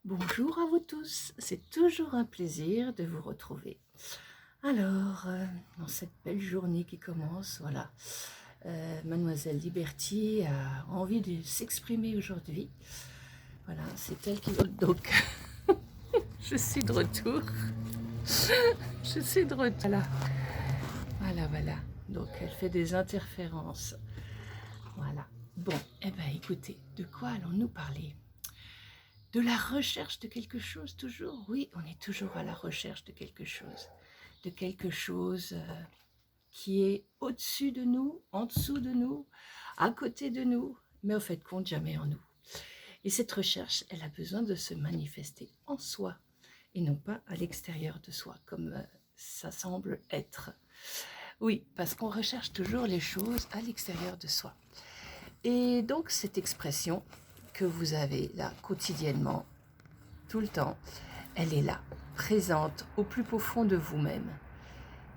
Bonjour à vous tous, c'est toujours un plaisir de vous retrouver. Alors, dans cette belle journée qui commence, voilà, Mademoiselle Liberty a envie de s'exprimer aujourd'hui. Voilà, c'est elle qui... Donc, je suis de retour. Je suis de retour. Voilà, voilà. Donc, elle fait des interférences. Voilà. Bon, eh bien, écoutez, de quoi allons-nous parler ? De la recherche de quelque chose toujours. Oui, on est toujours à la recherche de quelque chose. De quelque chose qui est au-dessus de nous, en dessous de nous, à côté de nous, mais au fait de compte jamais en nous. Et cette recherche, elle a besoin de se manifester en soi et non pas à l'extérieur de soi, comme ça semble être. Oui, parce qu'on recherche toujours les choses à l'extérieur de soi. Et donc cette expression que vous avez là quotidiennement, tout le temps, elle est là, présente au plus profond de vous-même.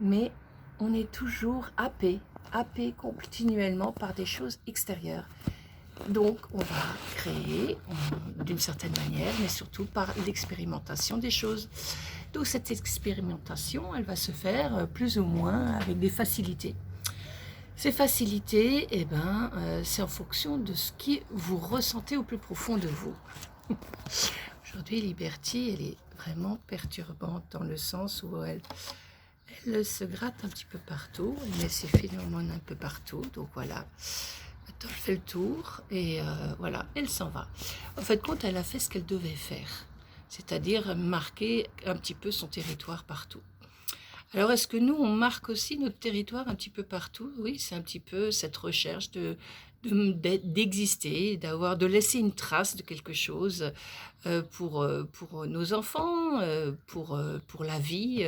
Mais on est toujours happé continuellement par des choses extérieures. Donc on va créer d'une certaine manière, mais surtout par l'expérimentation des choses. Donc cette expérimentation, elle va se faire plus ou moins avec des facilités. Ces facilités, c'est en fonction de ce que vous ressentez au plus profond de vous. Aujourd'hui, Liberty, elle est vraiment perturbante dans le sens où elle se gratte un petit peu partout, elle met ses phénomènes un peu partout, donc voilà. Maintenant, elle fait le tour et voilà, elle s'en va. En fait, compte, elle a fait ce qu'elle devait faire, c'est-à-dire marquer un petit peu son territoire partout. Alors, est-ce que nous, on marque aussi notre territoire un petit peu partout? Oui, c'est un petit peu cette recherche d'exister, de laisser une trace de quelque chose pour nos enfants, pour la vie,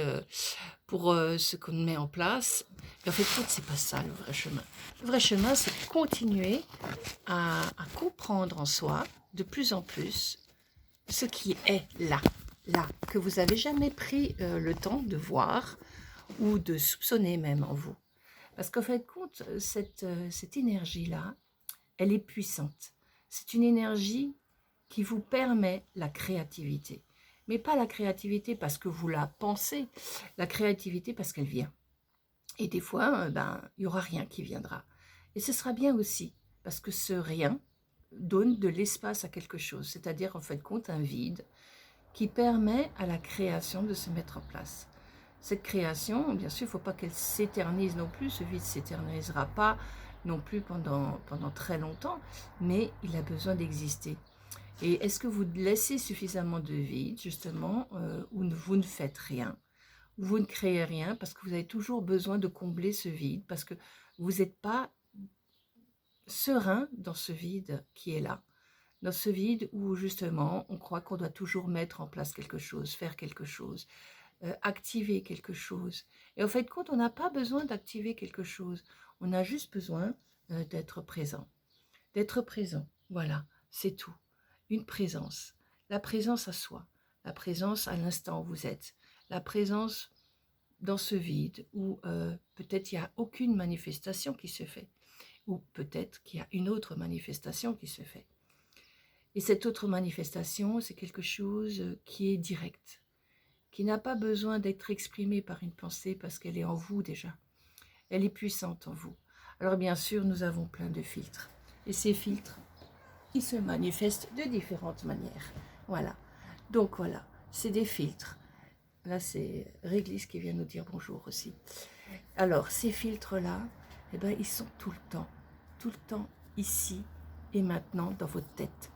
pour ce qu'on met en place. Et en fait, c'est pas ça le vrai chemin. Le vrai chemin, c'est de continuer à comprendre en soi de plus en plus ce qui est là, que vous n'avez jamais pris le temps de voir ou de soupçonner même en vous. Parce qu'en fait, compte, cette énergie-là, elle est puissante. C'est une énergie qui vous permet la créativité. Mais pas la créativité parce que vous la pensez, la créativité parce qu'elle vient. Et des fois, il n'y aura rien qui viendra. Et ce sera bien aussi, parce que ce rien donne de l'espace à quelque chose, c'est-à-dire en fait compte un vide qui permet à la création de se mettre en place. Cette création, bien sûr, il ne faut pas qu'elle s'éternise non plus, ce vide ne s'éternisera pas non plus pendant très longtemps, mais il a besoin d'exister. Et est-ce que vous laissez suffisamment de vide, justement, où vous ne faites rien, où vous ne créez rien, parce que vous avez toujours besoin de combler ce vide, parce que vous n'êtes pas serein dans ce vide qui est là, dans ce vide où, justement, on croit qu'on doit toujours mettre en place quelque chose, faire quelque chose, activer quelque chose. Et en fait, quand on n'a pas besoin d'activer quelque chose, on a juste besoin d'être présent. D'être présent, voilà, c'est tout. Une présence. La présence à soi, la présence à l'instant où vous êtes, la présence dans ce vide où peut-être il n'y a aucune manifestation qui se fait, ou peut-être qu'il y a une autre manifestation qui se fait. Et cette autre manifestation, c'est quelque chose qui est direct, qui n'a pas besoin d'être exprimée par une pensée parce qu'elle est en vous déjà. Elle est puissante en vous. Alors bien sûr, nous avons plein de filtres. Et ces filtres, ils se manifestent de différentes manières. Voilà. Donc voilà, c'est des filtres. Là, c'est Réglis qui vient nous dire bonjour aussi. Alors, ces filtres-là, ils sont tout le temps ici et maintenant dans votre tête.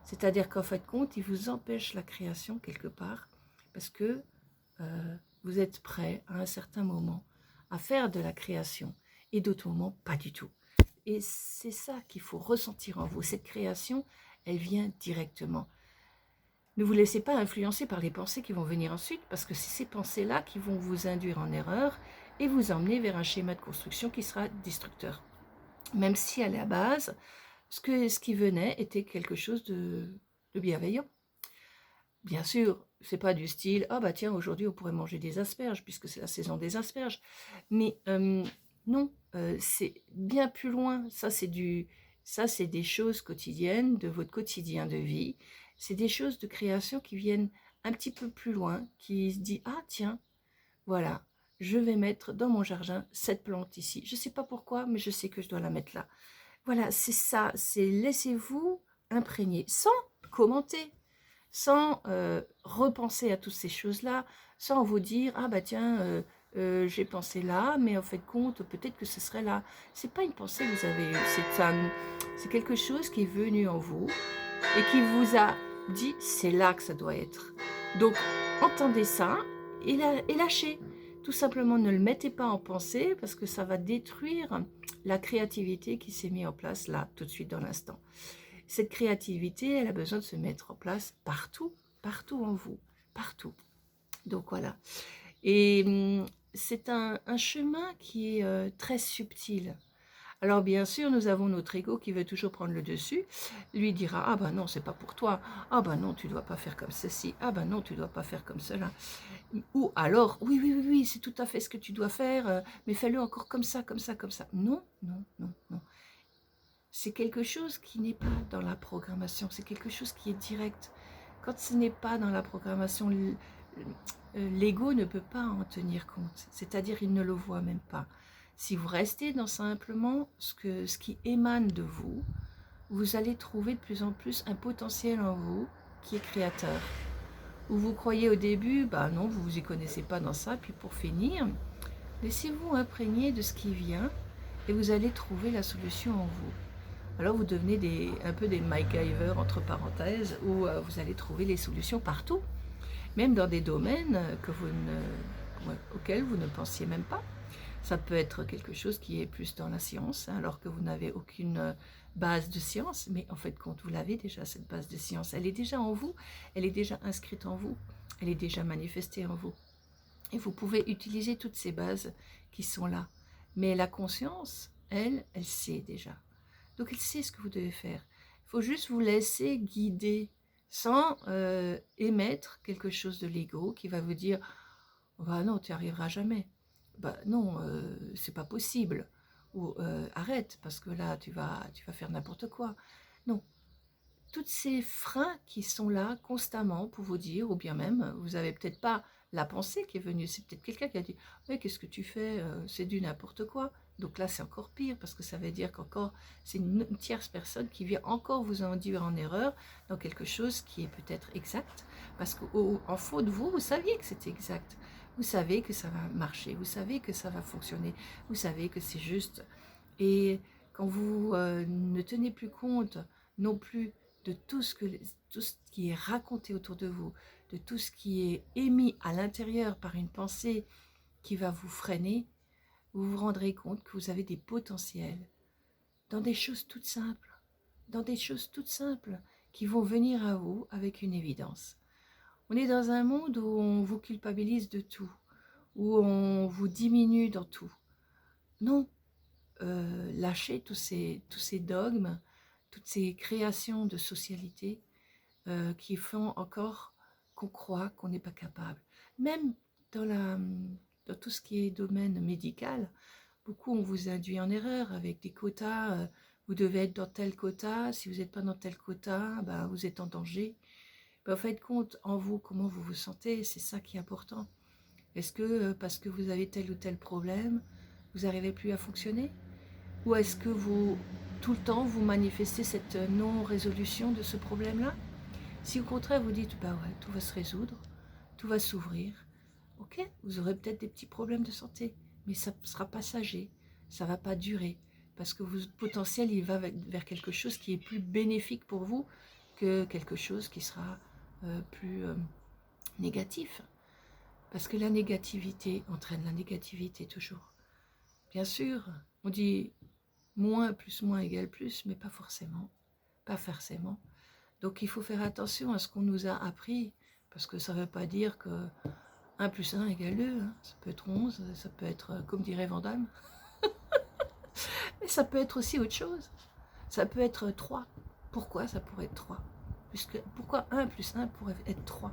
C'est-à-dire qu'en fait, compte, ils vous empêchent la création quelque part parce que vous êtes prêt à un certain moment à faire de la création et d'autres moments, pas du tout. Et c'est ça qu'il faut ressentir en vous. Cette création, elle vient directement. Ne vous laissez pas influencer par les pensées qui vont venir ensuite, parce que c'est ces pensées-là qui vont vous induire en erreur et vous emmener vers un schéma de construction qui sera destructeur. Même si à la base, ce qui venait était quelque chose de bienveillant. Bien sûr, c'est pas du style « Ah bah tiens, aujourd'hui on pourrait manger des asperges, puisque c'est la saison des asperges. » Mais non, c'est bien plus loin. Ça, c'est des choses quotidiennes, de votre quotidien de vie. c'est des choses de création qui viennent un petit peu plus loin, qui se dit, ah tiens, voilà, je vais mettre dans mon jardin cette plante ici. Je ne sais pas pourquoi, mais je sais que je dois la mettre là. Voilà, c'est ça, c'est laissez-vous imprégner, sans commenter, sans repenser à toutes ces choses-là, sans vous dire, ah bah tiens, j'ai pensé là, mais en fait compte, peut-être que ce serait là. C'est pas une pensée que vous avez eue, c'est quelque chose qui est venu en vous et qui vous a dit, c'est là que ça doit être. Donc, entendez ça et lâchez. Tout simplement, ne le mettez pas en pensée parce que ça va détruire la créativité qui s'est mise en place là, tout de suite dans l'instant. Cette créativité, elle a besoin de se mettre en place partout, partout en vous, partout. Donc voilà. Et c'est un chemin qui est très subtil. Alors bien sûr, nous avons notre ego qui veut toujours prendre le dessus, lui dira, ah ben non, c'est pas pour toi, ah ben non, tu dois pas faire comme ceci, ah ben non, tu dois pas faire comme cela. Ou alors, oui, oui, oui, oui, c'est tout à fait ce que tu dois faire, mais fais-le encore comme ça, comme ça, comme ça. Non, non, non, non. C'est quelque chose qui n'est pas dans la programmation, c'est quelque chose qui est direct. Quand ce n'est pas dans la programmation, l'ego ne peut pas en tenir compte, c'est-à-dire il ne le voit même pas. Si vous restez dans simplement ce qui émane de vous, vous allez trouver de plus en plus un potentiel en vous qui est créateur. Où vous croyez au début, bah non, vous ne vous y connaissez pas dans ça, puis pour finir, laissez-vous imprégner de ce qui vient et vous allez trouver la solution en vous. Alors vous devenez un peu des MacGyver entre parenthèses, où vous allez trouver les solutions partout, même dans des domaines auxquels vous ne pensiez même pas. Ça peut être quelque chose qui est plus dans la science, hein, alors que vous n'avez aucune base de science, mais en fait, quand vous l'avez déjà, cette base de science, elle est déjà en vous, elle est déjà inscrite en vous, elle est déjà manifestée en vous. Et vous pouvez utiliser toutes ces bases qui sont là. Mais la conscience, elle sait déjà. Donc, elle sait ce que vous devez faire. Il faut juste vous laisser guider sans émettre quelque chose de l'ego qui va vous dire « Bah non, tu n'y arriveras jamais. Bah non, c'est pas possible. » Ou « Arrête, parce que là, tu vas faire n'importe quoi. » Non. Toutes ces freins qui sont là constamment pour vous dire, ou bien même, vous n'avez peut-être pas la pensée qui est venue, c'est peut-être quelqu'un qui a dit « Mais qu'est-ce que tu fais? C'est du n'importe quoi. » Donc là, c'est encore pire, parce que ça veut dire qu'encore, c'est une tierce personne qui vient encore vous induire en erreur dans quelque chose qui est peut-être exact, parce qu'en faux de vous, vous saviez que c'était exact. Vous savez que ça va marcher, vous savez que ça va fonctionner, vous savez que c'est juste. Et quand vous ne tenez plus compte non plus de tout ce qui est raconté autour de vous, de tout ce qui est émis à l'intérieur par une pensée qui va vous freiner, vous vous rendrez compte que vous avez des potentiels dans des choses toutes simples, qui vont venir à vous avec une évidence. On est dans un monde où on vous culpabilise de tout, où on vous diminue dans tout. Non, lâchez tous ces dogmes, toutes ces créations de socialité qui font encore qu'on croit qu'on n'est pas capable. Même dans tout ce qui est domaine médical, beaucoup on vous induit en erreur avec des quotas, vous devez être dans tel quota, si vous n'êtes pas dans tel quota, ben, vous êtes en danger. Ben, faites compte en vous, comment vous vous sentez, c'est ça qui est important. Est-ce que parce que vous avez tel ou tel problème, vous n'arrivez plus à fonctionner? Ou est-ce que tout le temps, vous manifestez cette non-résolution de ce problème-là? Si au contraire, vous dites, bah ouais, tout va se résoudre, tout va s'ouvrir, ok, vous aurez peut-être des petits problèmes de santé, mais ça sera passager, ça ne va pas durer, parce que votre potentiel, il va vers quelque chose qui est plus bénéfique pour vous que quelque chose qui sera plus négatif. Parce que la négativité entraîne la négativité toujours. Bien sûr, on dit moins plus moins égale plus, mais pas forcément. Pas forcément. Donc il faut faire attention à ce qu'on nous a appris, parce que ça ne veut pas dire que 1 plus 1 égale 2, hein. Ça peut être 11, ça peut être, comme dirait Vandame, mais ça peut être aussi autre chose. Ça peut être 3. Pourquoi ça pourrait être 3? Pourquoi 1 plus 1 pourrait être 3?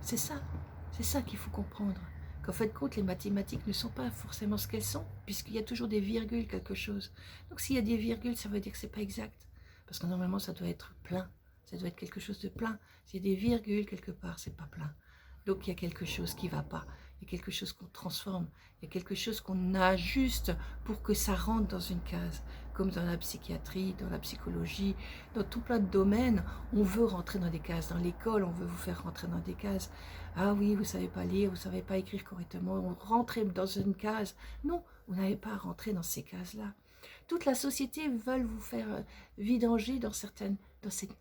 C'est ça qu'il faut comprendre. Qu'en fait, compte, les mathématiques ne sont pas forcément ce qu'elles sont, puisqu'il y a toujours des virgules, quelque chose. Donc s'il y a des virgules, ça veut dire que ce n'est pas exact. Parce que normalement, ça doit être plein. Ça doit être quelque chose de plein. S'il y a des virgules quelque part, c'est pas plein. Donc il y a quelque chose qui ne va pas. Il y a quelque chose qu'on transforme. Il y a quelque chose qu'on ajuste pour que ça rentre dans une case. Comme dans la psychiatrie, dans la psychologie, dans tout plein de domaines, on veut rentrer dans des cases. Dans l'école, on veut vous faire rentrer dans des cases. Ah oui, vous ne savez pas lire, vous ne savez pas écrire correctement, on rentrait dans une case. Non, vous n'avez pas à rentrer dans ces cases-là. Toute la société veut vous faire vidanger dans cette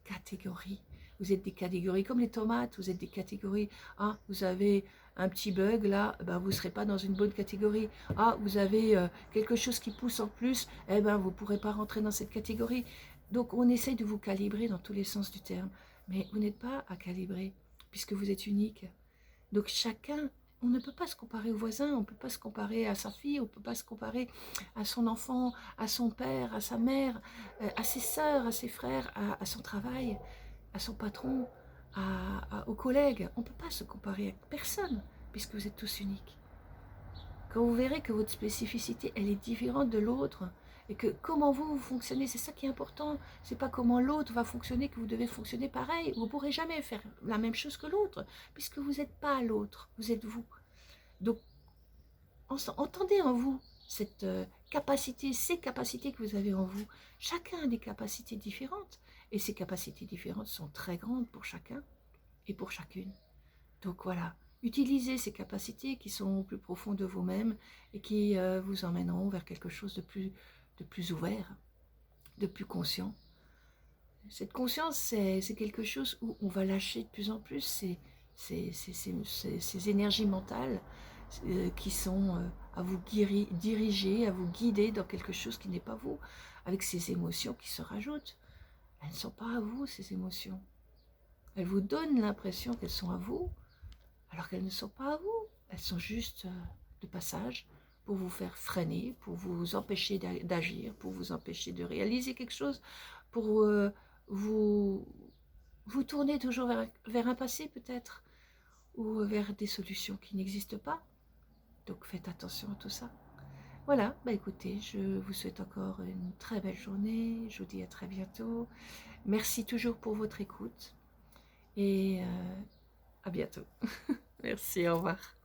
catégorie. Vous êtes des catégories comme les tomates, vous êtes des catégories. Ah, vous avez un petit bug là, ben vous ne serez pas dans une bonne catégorie. Ah, vous avez quelque chose qui pousse en plus, eh ben vous ne pourrez pas rentrer dans cette catégorie. Donc on essaye de vous calibrer dans tous les sens du terme, mais vous n'êtes pas à calibrer puisque vous êtes unique. Donc chacun, on ne peut pas se comparer au voisin, on ne peut pas se comparer à sa fille, on ne peut pas se comparer à son enfant, à son père, à sa mère, à ses sœurs, à ses frères, à son travail, à son patron, aux collègues. On ne peut pas se comparer avec personne, puisque vous êtes tous uniques. Quand vous verrez que votre spécificité, elle est différente de l'autre, et que comment vous fonctionnez, c'est ça qui est important. C'est pas comment l'autre va fonctionner que vous devez fonctionner pareil. Vous ne pourrez jamais faire la même chose que l'autre, puisque vous n'êtes pas l'autre, vous êtes vous. Donc, entendez en vous cette capacité, ces capacités que vous avez en vous. Chacun a des capacités différentes, et ces capacités différentes sont très grandes pour chacun et pour chacune. Donc voilà, utilisez ces capacités qui sont au plus profond de vous-même et qui vous emmèneront vers quelque chose de plus ouvert, de plus conscient. Cette conscience, c'est quelque chose où on va lâcher de plus en plus ces énergies mentales qui sont à vous diriger, à vous guider dans quelque chose qui n'est pas vous, avec ces émotions qui se rajoutent. Elles ne sont pas à vous, ces émotions. Elles vous donnent l'impression qu'elles sont à vous, alors qu'elles ne sont pas à vous. Elles sont juste de passage pour vous faire freiner, pour vous empêcher d'agir, pour vous empêcher de réaliser quelque chose, pour vous tourner toujours vers un passé peut-être, ou vers des solutions qui n'existent pas. Donc faites attention à tout ça. Voilà, bah écoutez, je vous souhaite encore une très belle journée, je vous dis à très bientôt. Merci toujours pour votre écoute et à bientôt. Merci, au revoir.